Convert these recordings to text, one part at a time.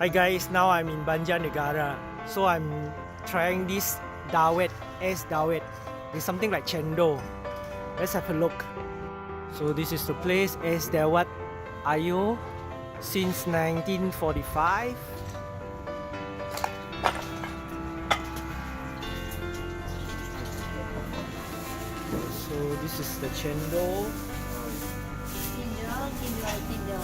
Hi guys, now I'm in Banjarnegara. So I'm trying this dawet, es dawet. It's something like cendol. Let's have a look. So this is the place, es dawet Ayo, since 1945. So this is the cendol. Tinjo.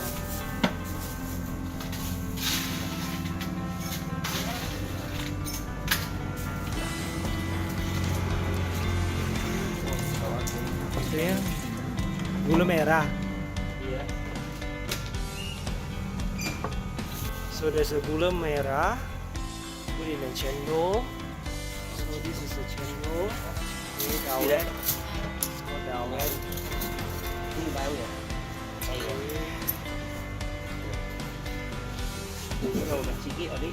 Maksudnya gula merah. So there's a gula merah, put in a cendol. So this is the cendol. Ini dawet. It's called dawet. Ini bau ya? Rồi mình chỉ ở đi.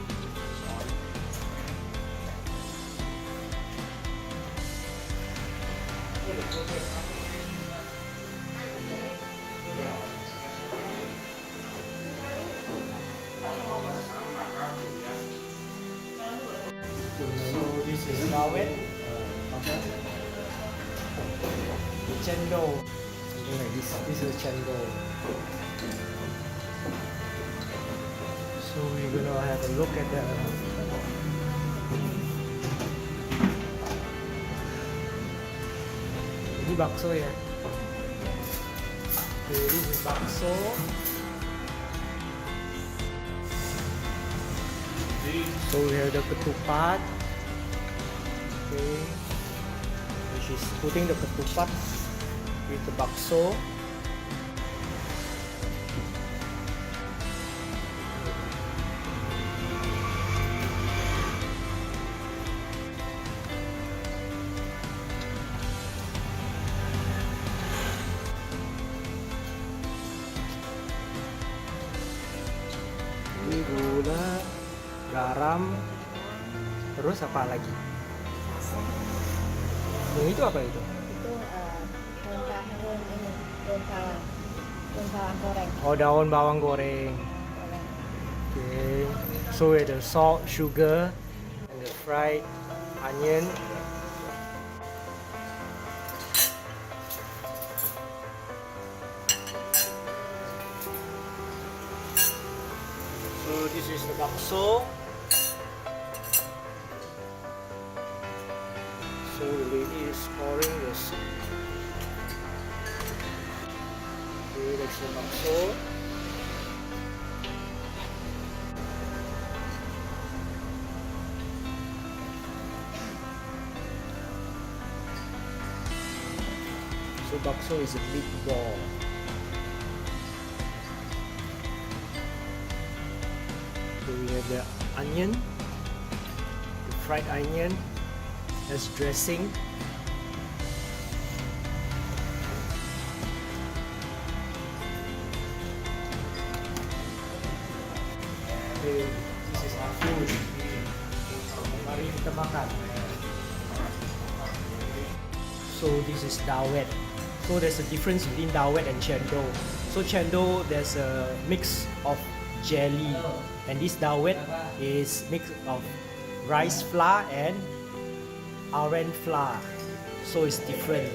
So this is dawet. Cendol. Something like this. This is cendol. So we're gonna have a look at the. Ini bakso ya. Okay, this is bakso. So we have the ketupat. Okay, which is putting the ketupat with the bakso. Ini gula, garam, terus apa lagi? Yang itu apa itu? Itu daun bawang ini, daun bawang goreng. Oh, daun bawang goreng. Okay. So we have the salt, sugar, and the fried onion. So this is the bakso. So the lady is pouring the soup. Okay, that's the bakso. So bakso is a big ball. So we have the onion, the fried onion as dressing. Okay, this is our food. Mari kita makan. So this is dawet. So there's a difference between dawet and cendol. So cendol there's a mix of jelly, and this dawet is mix of rice flour and aren flour. So it's different.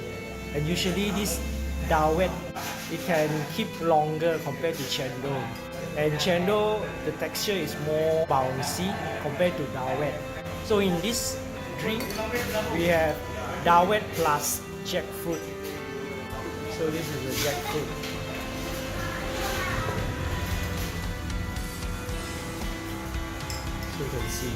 And usually this dawet it can keep longer compared to cendol. And cendol the texture is more bouncy compared to dawet. So in this drink we have dawet plus jackfruit. So this is the jackfruit. So you can see.